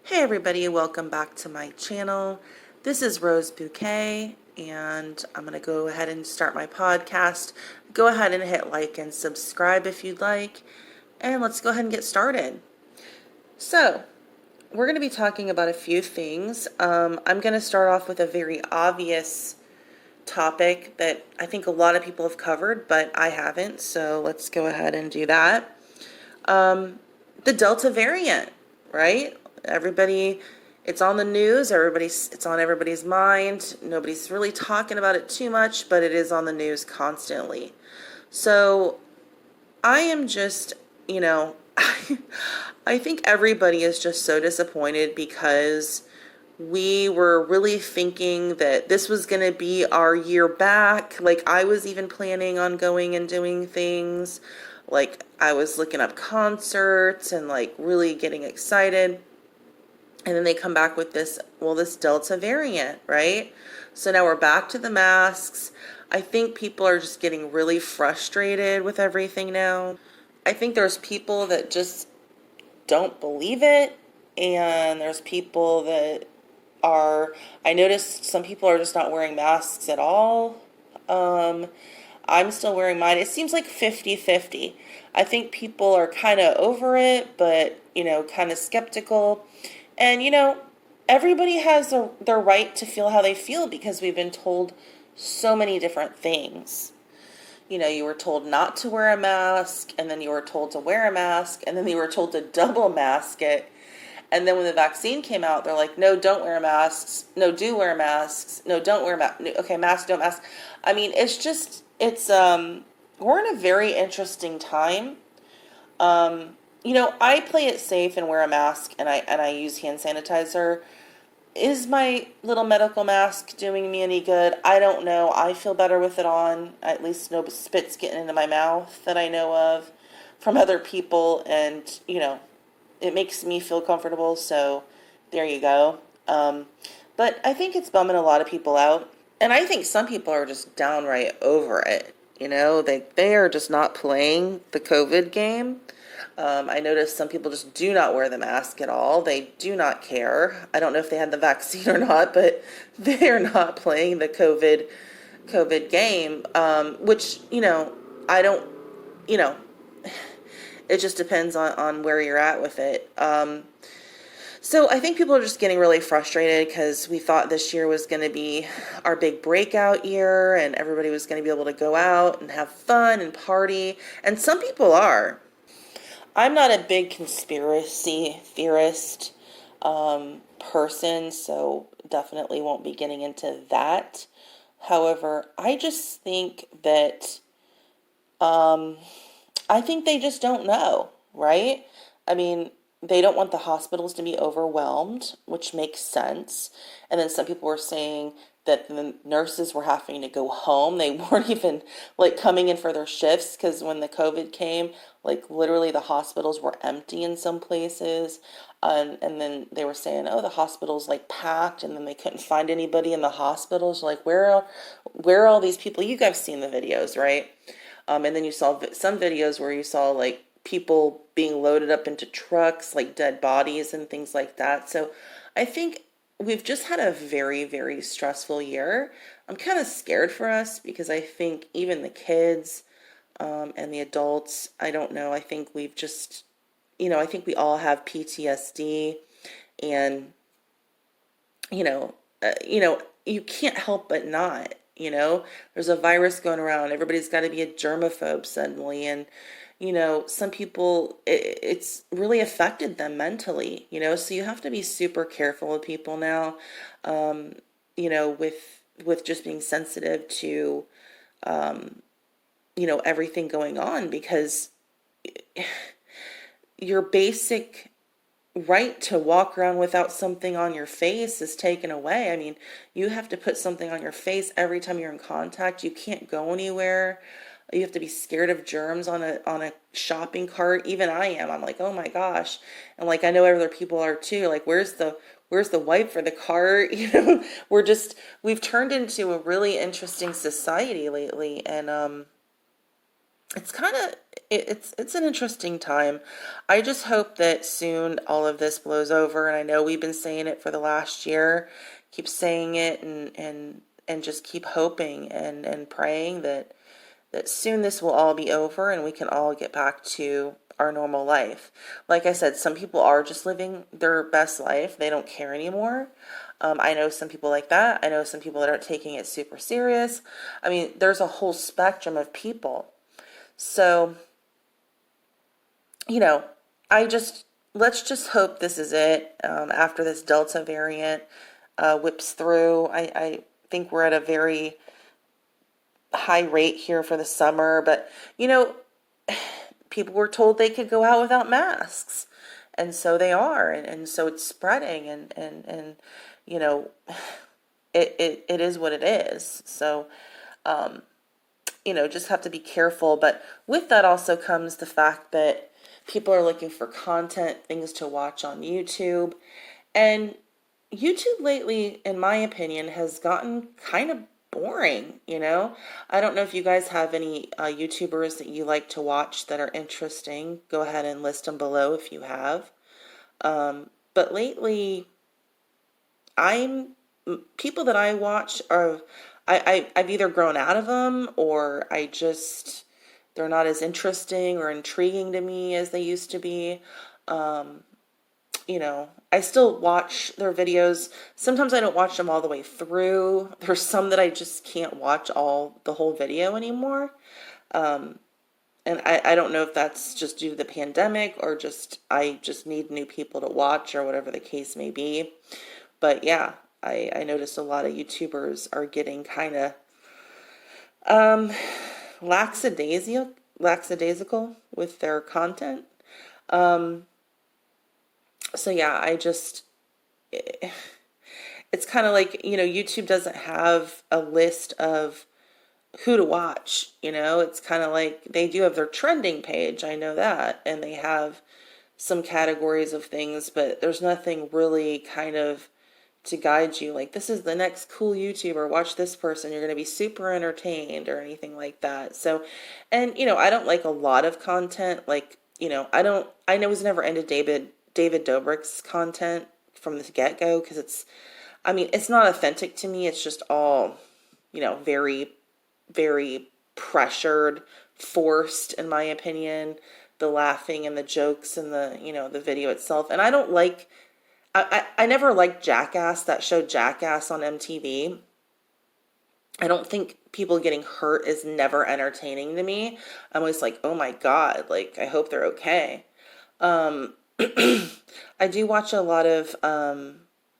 Hey everybody, welcome back to my channel. This is Rose Bouquet, and I'm going to go ahead and start my podcast. Go ahead and hit like and subscribe if you'd like, and let's go ahead and get started. So, we're going to be talking about a few things. I'm going to start off with a very obvious topic that I think a lot of people have covered, but I haven't, so let's go ahead and do that. The Delta variant, right? Everybody, it's on the news, it's on everybody's mind. Nobody's really talking about it too much, but it is on the news constantly. So I am just, I think everybody is just so disappointed because we were really thinking that this was going to be our year back. Like, I was even planning on going and doing things. Like, I was looking up concerts and like really getting excited. And then they come back with this Delta variant, right? So now we're back to the masks. I think people are just getting really frustrated with everything now. I think there's people that just don't believe it. And there's people that I noticed some people are just not wearing masks at all. I'm still wearing mine. It seems like 50-50. I think people are kind of over it, but, kind of skeptical. And, everybody has their right to feel how they feel because we've been told so many different things. You were told not to wear a mask, and then you were told to wear a mask, and then you were told to double mask it. And then when the vaccine came out, they're like, no, don't wear masks. No, do wear masks. No, don't wear masks. Okay, mask, don't mask. I mean, we're in a very interesting time. I play it safe and wear a mask, and I use hand sanitizer. Is my little medical mask doing me any good? I don't know. I feel better with it on. At least no spit's getting into my mouth that I know of from other people, and, it makes me feel comfortable, so there you go. But I think it's bumming a lot of people out, and I think some people are just downright over it. They are just not playing the COVID game. I noticed some people just do not wear the mask at all. They do not care. I don't know if they had the vaccine or not, but they are not playing the COVID game, which, I don't, it just depends on where you're at with it. So I think people are just getting really frustrated because we thought this year was going to be our big breakout year and everybody was going to be able to go out and have fun and party. And some people are. I'm not a big conspiracy theorist person, so definitely won't be getting into that. However, I just think that I think they just don't know, right? I mean, they don't want the hospitals to be overwhelmed, which makes sense. And then some people were saying that the nurses were having to go home. They weren't even like coming in for their shifts because when the COVID came, like literally the hospitals were empty in some places. And then they were saying, oh, the hospital's like packed, and then they couldn't find anybody in the hospitals. Like, where are all these people? You guys seen the videos, right? And then you saw some videos where you saw like people being loaded up into trucks, like dead bodies and things like that. So I think we've just had a very, very stressful year. I'm kind of scared for us because I think even the kids and the adults, I don't know, I think we've just, I think we all have PTSD, and, you can't help but not, there's a virus going around. Everybody's got to be a germaphobe suddenly. And, some people, it's really affected them mentally, so you have to be super careful with people now, with just being sensitive to, everything going on, because your basic right to walk around without something on your face is taken away. I mean, you have to put something on your face every time you're in contact. You can't go anywhere. You have to be scared of germs on a shopping cart. Even I am. I'm like, oh my gosh. And like, I know other people are too. Like, where's the wipe for the cart? We've turned into a really interesting society lately. And it's kind of it's an interesting time. I just hope that soon all of this blows over, and I know we've been saying it for the last year. Keep saying it and just keep hoping and praying that soon this will all be over and we can all get back to our normal life. Like I said, some people are just living their best life. They don't care anymore. I know some people like that. I know some people that are taking it super serious. I mean, there's a whole spectrum of people. So, you know, let's just hope this is it. After this Delta variant whips through, I think we're at a very high rate here for the summer, but people were told they could go out without masks, and so they are, and so it's spreading, and you know, it is what it is. So, just have to be careful. But with that also comes the fact that people are looking for content, things to watch on YouTube, and YouTube lately, in my opinion, has gotten kind of boring. I don't know if you guys have any YouTubers that you like to watch that are interesting. Go ahead and list them below if you have. But lately, people that I watch I've either grown out of them, or they're not as interesting or intriguing to me as they used to be. I still watch their videos. Sometimes I don't watch them all the way through. There's some that I just can't watch the whole video anymore. And I don't know if that's just due to the pandemic, or I just need new people to watch, or whatever the case may be. But yeah, I noticed a lot of YouTubers are getting kind of lackadaisical with their content. So yeah, it's kind of like, YouTube doesn't have a list of who to watch. It's kind of like they do have their trending page. I know that. And they have some categories of things, but there's nothing really kind of to guide you. Like, this is the next cool YouTuber. Watch this person. You're going to be super entertained, or anything like that. So, and, I don't like a lot of content. Like, I was never into David Dobrik's content from the get-go, because it's not authentic to me. It's just all, very, very pressured, forced, in my opinion, the laughing and the jokes and the video itself. And I never liked Jackass, that show Jackass on MTV. I don't think people getting hurt is never entertaining to me. I'm always like, oh my God, like, I hope they're okay. I do watch a lot of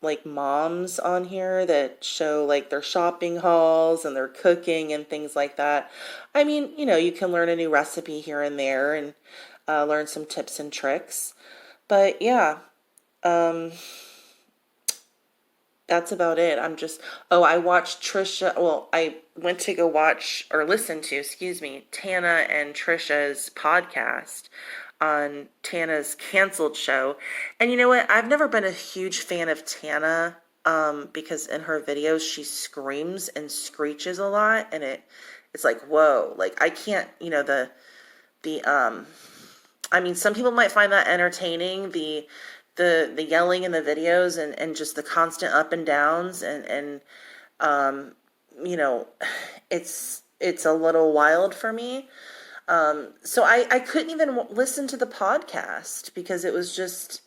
like moms on here that show like their shopping hauls and their cooking and things like that. I mean, you can learn a new recipe here and there, and learn some tips and tricks. But yeah, that's about it. I watched Trisha. Well, I went to go watch, or listen to, excuse me, Tana and Trisha's podcast on Tana'S canceled show. And you know what? I've never been a huge fan of Tana, because in her videos she screams and screeches a lot, and it's like, whoa, like, I can't, some people might find that entertaining, the yelling in the videos, and just the constant up and downs, and it's a little wild for me. So I couldn't even listen to the podcast, because it was just,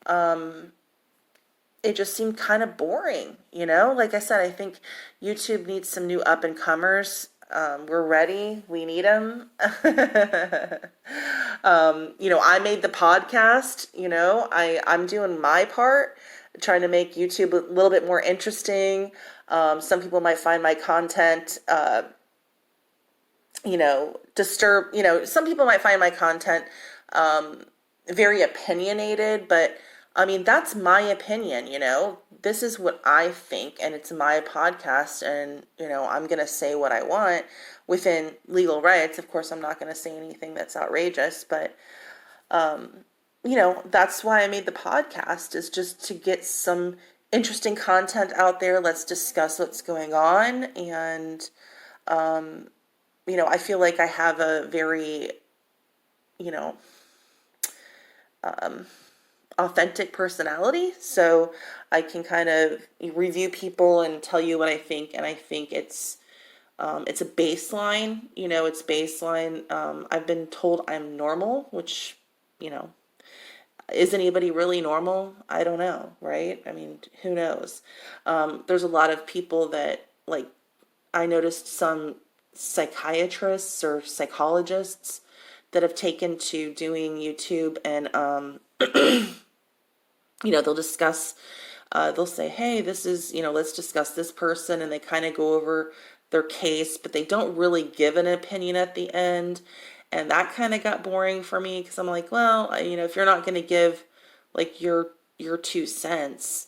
it just seemed kind of boring, Like I said, I think YouTube needs some new up-and-comers. We're ready. We need them. I made the podcast, I'm doing my part, trying to make YouTube a little bit more interesting. Some people might find my content, some people might find my content very opinionated, but that's my opinion. This is what I think, and it's my podcast, and I'm going to say what I want within legal rights. Of course, I'm not going to say anything that's outrageous, but that's why I made the podcast, is just to get some interesting content out there. Let's discuss what's going on, and I feel like I have a very you know, authentic personality. So I can kind of review people and tell you what I think. And I think it's a baseline, it's baseline. I've been told I'm normal, which, you know, is anybody really normal? I don't know, right? I mean, who knows? There's a lot of people that, like, I noticed some psychiatrists or psychologists that have taken to doing YouTube, and, they'll discuss, they'll say, hey, this is, let's discuss this person, and they kind of go over their case, but they don't really give an opinion at the end. And that kind of got boring for me, because I'm like, well, if you're not going to give like your 2 cents,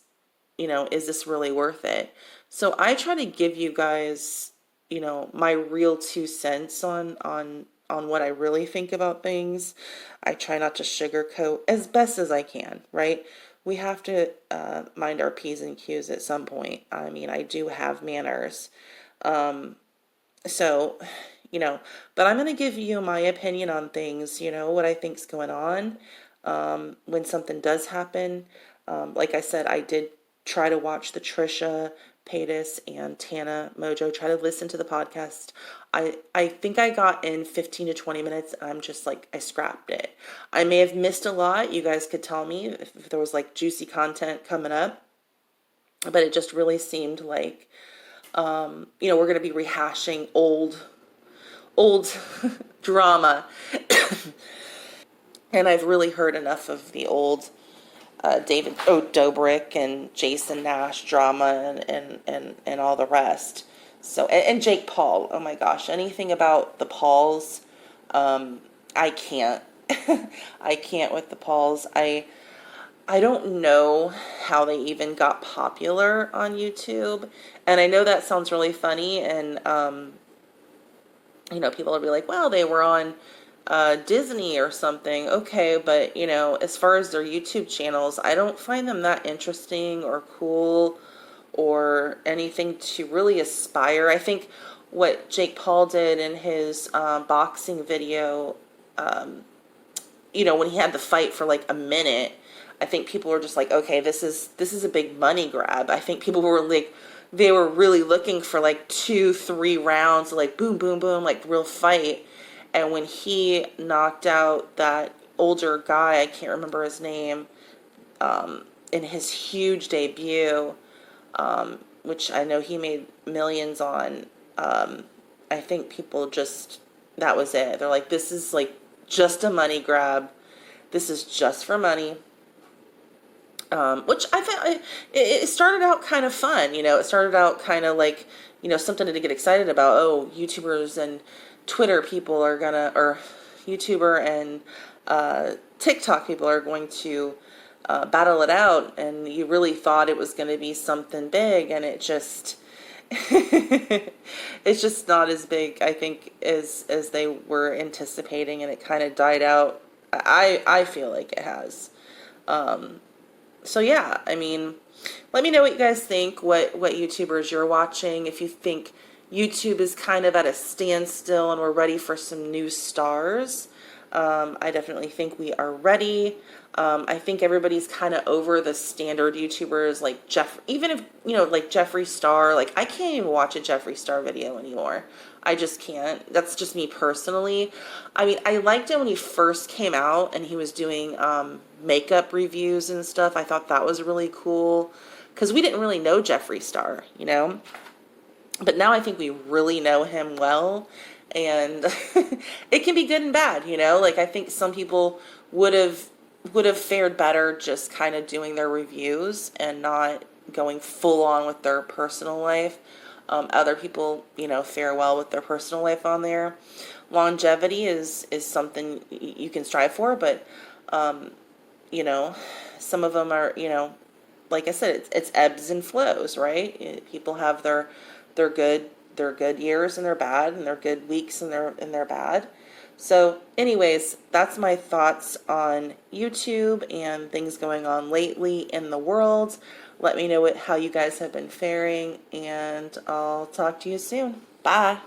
is this really worth it? So I try to give you guys, my real 2 cents on what I really think about things. I try not to sugarcoat as best as I can, right? We have to mind our P's and Q's at some point. I mean, I do have manners. So, but I'm going to give you my opinion on things, what I think's going on. When something does happen, like I said, I did try to watch the Trisha Paytas and Tana Mojo, try to listen to the podcast. I think I got in 15 to 20 minutes, and I'm just like, I scrapped it. I may have missed a lot. You guys could tell me if there was like juicy content coming up, but it just really seemed like, we're going to be rehashing old drama. And I've really heard enough of the old David Dobrik and Jason Nash drama and all the rest. So, and Jake Paul. Oh my gosh, anything about the Pauls, I can't. I can't with the Pauls. I don't know how they even got popular on YouTube. And I know that sounds really funny, and people will be like, well, they were on Disney or something. Okay, but as far as their YouTube channels, I don't find them that interesting or cool or anything to really aspire. I think what Jake Paul did in his boxing video, when he had the fight for like a minute, I think people were just like, okay, this is a big money grab. I think people were like, they were really looking for like 2-3 rounds, like boom, boom, boom, like real fight. And when he knocked out that older guy, I can't remember his name, in his huge debut, which I know he made millions on, I think people just, that was it. They're like, this is like just a money grab. This is just for money. Which I thought it started out kind of fun. It started out kind of like, something to get excited about. Oh, YouTubers and Twitter people are gonna, or YouTuber and TikTok people are going to battle it out, and you really thought it was going to be something big, and it just it's just not as big, I think, as they were anticipating, and it kind of died out. I feel like it has. So yeah, I mean, let me know what you guys think, what YouTubers you're watching, if you think YouTube is kind of at a standstill and we're ready for some new stars. I definitely think we are ready. I think everybody's kind of over the standard YouTubers like even if, like Jeffree Star, like I can't even watch a Jeffree Star video anymore. I just can't. That's just me personally. I mean, I liked it when he first came out and he was doing makeup reviews and stuff. I thought that was really cool because we didn't really know Jeffree Star, But now I think we really know him well, and it can be good and bad, Like I think some people would have fared better just kind of doing their reviews and not going full on with their personal life. Other people, fare well with their personal life on there. Longevity is something you can strive for, but some of them are, like I said, it's ebbs and flows, right? People have their good years and they're bad, and their good weeks and they're bad. So anyways, that's my thoughts on YouTube and things going on lately in the world. Let me know how you guys have been faring, and I'll talk to you soon. Bye.